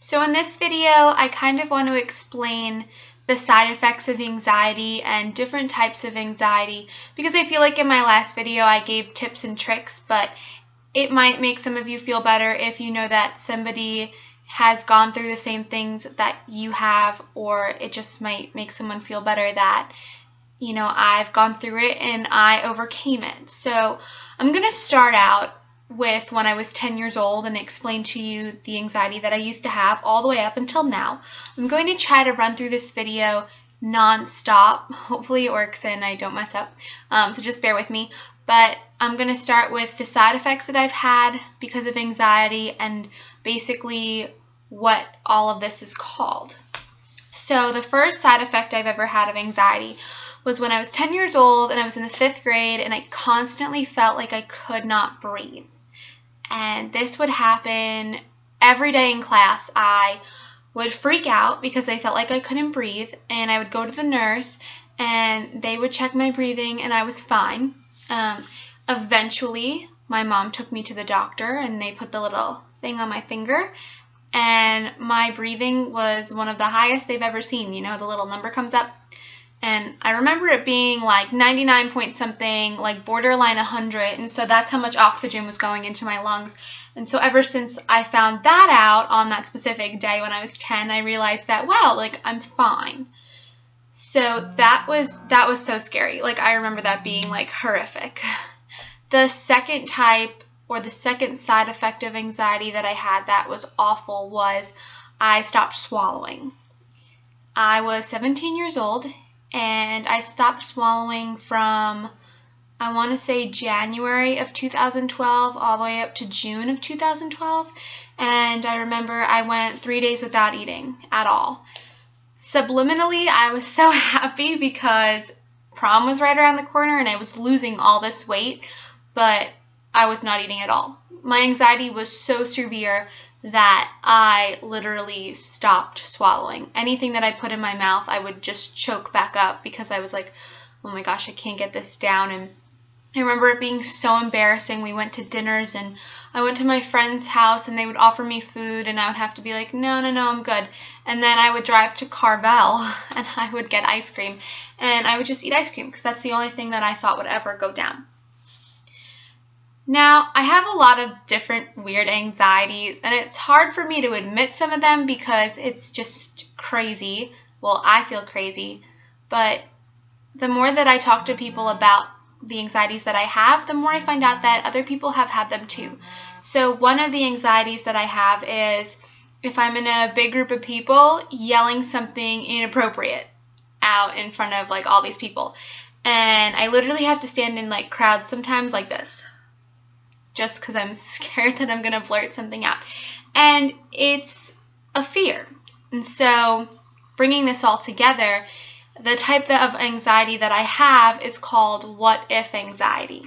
So in this video, I kind of want to explain the side effects of anxiety and different types of anxiety because I feel like in my last video I gave tips and tricks, but it might make some of you feel better if you know that somebody has gone through the same things that you have, or it just might make someone feel better that, you know, I've gone through it and I overcame it. So I'm going to start out with when I was 10 years old and explain to you the anxiety that I used to have all the way up until now. I'm going to try to run through this video non-stop, hopefully it works and I don't mess up, so just bear with me. But I'm going to start with the side effects that I've had because of anxiety and basically what all of this is called. So the first side effect I've ever had of anxiety was when I was 10 years old and I was in the 5th grade and I constantly felt like I could not breathe. And this would happen every day in class. I would freak out because I felt like I couldn't breathe, and I would go to the nurse and they would check my breathing and I was fine. Eventually, my mom took me to the doctor and they put the little thing on my finger, and my breathing was one of the highest they've ever seen. You know, the little number comes up. And I remember it being like 99 point something, like borderline 100. And so that's how much oxygen was going into my lungs. And so ever since I found that out on that specific day when I was 10, I realized that, wow, like I'm fine. So that was so scary. Like I remember that being like horrific. The second type, or the second side effect of anxiety that I had that was awful, was I stopped swallowing. I was 17 years old and I stopped swallowing from, I want to say, January of 2012 all the way up to June of 2012. And I remember I went 3 days without eating at all. Subliminally, I was so happy because prom was right around the corner and I was losing all this weight, but I was not eating at all. My anxiety was so severe that I literally stopped swallowing. Anything that I put in my mouth, I would just choke back up because I was like, oh my gosh, I can't get this down. And I remember it being so embarrassing. We went to dinners and I went to my friend's house and they would offer me food and I would have to be like, no, I'm good. And then I would drive to Carvel and I would get ice cream and I would just eat ice cream because that's the only thing that I thought would ever go down. Now, I have a lot of different weird anxieties, and it's hard for me to admit some of them because it's just crazy. Well, I feel crazy, but the more that I talk to people about the anxieties that I have, the more I find out that other people have had them too. So one of the anxieties that I have is if I'm in a big group of people, yelling something inappropriate out in front of like all these people. And I literally have to stand in like crowds sometimes like this, just because I'm scared that I'm going to blurt something out. And it's a fear. And so bringing this all together, the type of anxiety that I have is called what if anxiety.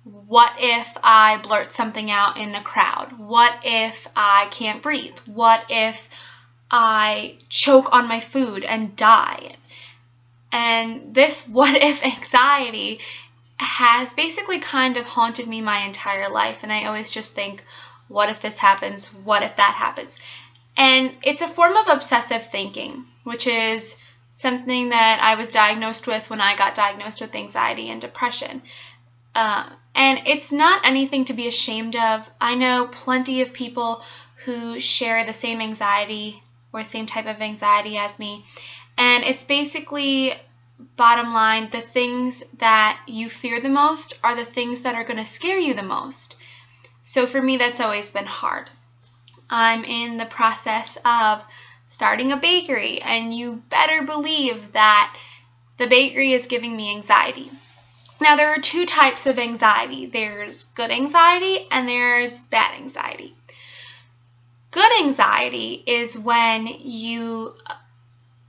What if I blurt something out in a crowd? What if I can't breathe? What if I choke on my food and die? And this what if anxiety has basically kind of haunted me my entire life, and I always just think, what if this happens? What if that happens? And it's a form of obsessive thinking, which is something that I was diagnosed with when I got diagnosed with anxiety and depression. And it's not anything to be ashamed of. I know plenty of people who share the same anxiety or same type of anxiety as me, and it's basically, bottom line, the things that you fear the most are the things that are going to scare you the most. So for me, that's always been hard. I'm in the process of starting a bakery, and you better believe that the bakery is giving me anxiety. Now, there are two types of anxiety. There's good anxiety and there's bad anxiety. Good anxiety is when you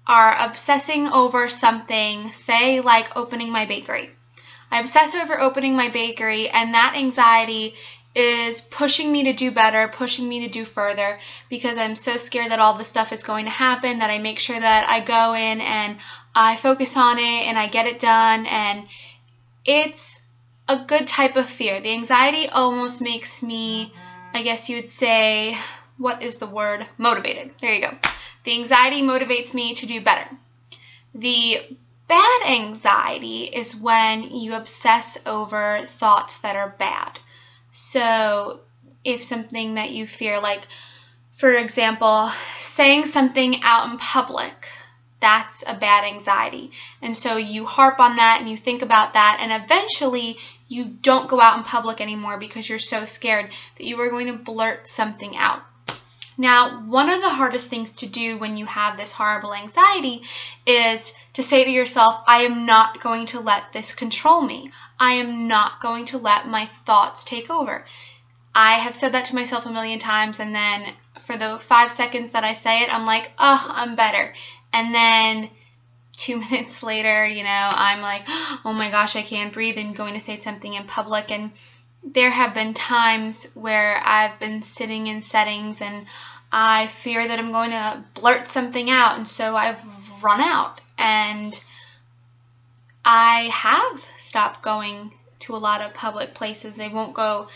are obsessing over something, say like opening my bakery. I obsess over opening my bakery, and that anxiety is pushing me to do better, pushing me to do further, because I'm so scared that all this stuff is going to happen that I make sure that I go in and I focus on it and I get it done. And it's a good type of fear. The anxiety almost makes me, I guess you would say, what is the word? Motivated. There you go. The anxiety motivates me to do better. The bad anxiety is when you obsess over thoughts that are bad. So if something that you fear, like, for example, saying something out in public, that's a bad anxiety. And so you harp on that and you think about that, and eventually you don't go out in public anymore because you're so scared that you are going to blurt something out. Now, one of the hardest things to do when you have this horrible anxiety is to say to yourself, I am not going to let this control me. I am not going to let my thoughts take over. I have said that to myself a million times, and then for the 5 seconds that I say it, I'm like, oh, I'm better. And then 2 minutes later, I'm like, oh my gosh, I can't breathe, and going to say something in public. And there have been times where I've been sitting in settings and I fear that I'm going to blurt something out, and so I've run out. And I have stopped going to a lot of public places. I won't go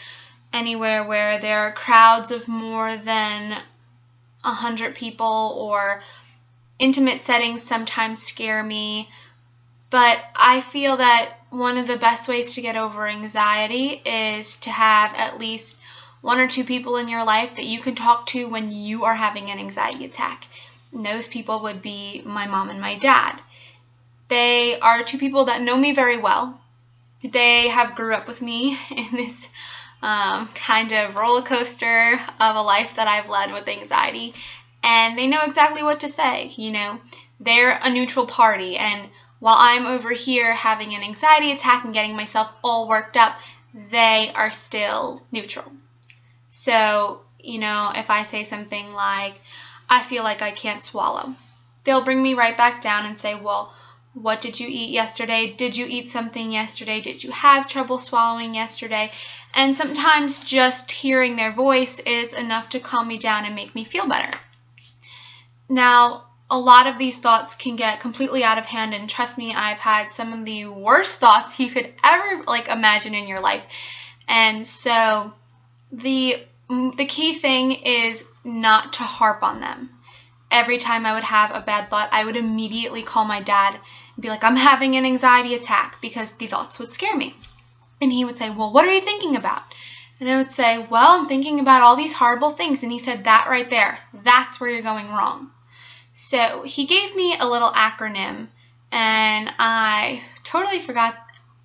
anywhere where there are crowds of more than 100 people, or intimate settings sometimes scare me. But I feel that one of the best ways to get over anxiety is to have at least 1 or 2 people in your life that you can talk to when you are having an anxiety attack. And those people would be my mom and my dad. They are 2 people that know me very well. They have grew up with me in this kind of roller coaster of a life that I've led with anxiety, and they know exactly what to say. They're a neutral party, and while I'm over here having an anxiety attack and getting myself all worked up, they are still neutral. So, if I say something like, I feel like I can't swallow, they'll bring me right back down and say, well, what did you eat yesterday? Did you eat something yesterday? Did you have trouble swallowing yesterday? And sometimes just hearing their voice is enough to calm me down and make me feel better. Now, a lot of these thoughts can get completely out of hand, and trust me, I've had some of the worst thoughts you could ever imagine in your life. And so the key thing is not to harp on them. Every time I would have a bad thought, I would immediately call my dad and be like, I'm having an anxiety attack, because the thoughts would scare me. And he would say, well, what are you thinking about? And I would say, well, I'm thinking about all these horrible things. And he said, that right there, that's where you're going wrong. So he gave me a little acronym, and I totally forgot.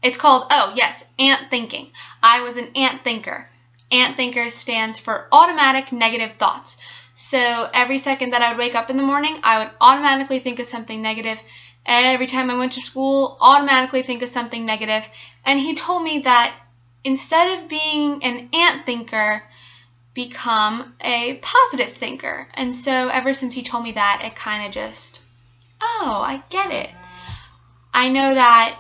It's called, oh yes, ANT thinking. I was an ANT thinker. ANT thinker stands for automatic negative thoughts. So every second that I would wake up in the morning, I would automatically think of something negative. Every time I went to school, automatically think of something negative. And he told me that instead of being an ANT thinker, become a positive thinker. And so ever since he told me that, it kind of just, oh, I get it. I know that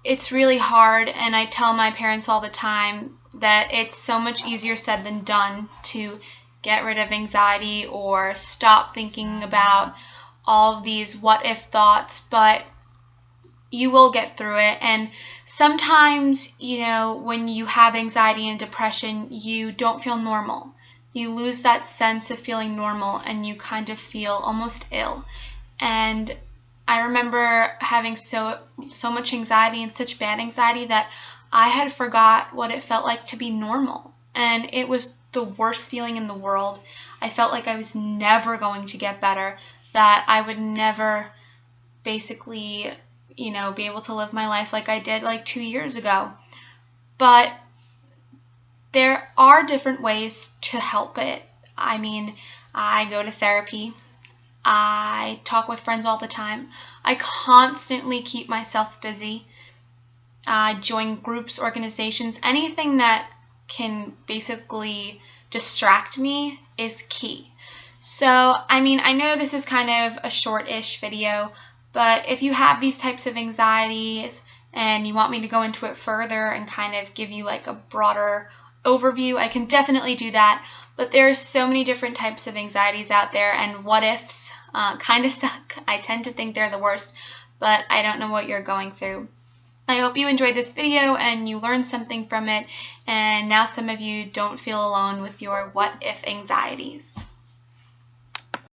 it's really hard, and I tell my parents all the time that it's so much easier said than done to get rid of anxiety or stop thinking about all of these what if thoughts, but you will get through it. And sometimes, when you have anxiety and depression, you don't feel normal. You lose that sense of feeling normal, and you kind of feel almost ill. And I remember having so much anxiety and such bad anxiety that I had forgot what it felt like to be normal. And it was the worst feeling in the world. I felt like I was never going to get better, that I would never basically, be able to live my life like I did 2 years ago. But there are different ways to help it. I mean, I go to therapy. I talk with friends all the time. I constantly keep myself busy. I join groups, organizations, anything that can basically distract me is key. So, I know this is kind of a short-ish video, but if you have these types of anxieties and you want me to go into it further and kind of give you a broader overview, I can definitely do that. But there's so many different types of anxieties out there, and what ifs kind of suck. I tend to think they're the worst, but I don't know what you're going through. I hope you enjoyed this video and you learned something from it, and now some of you don't feel alone with your what if anxieties.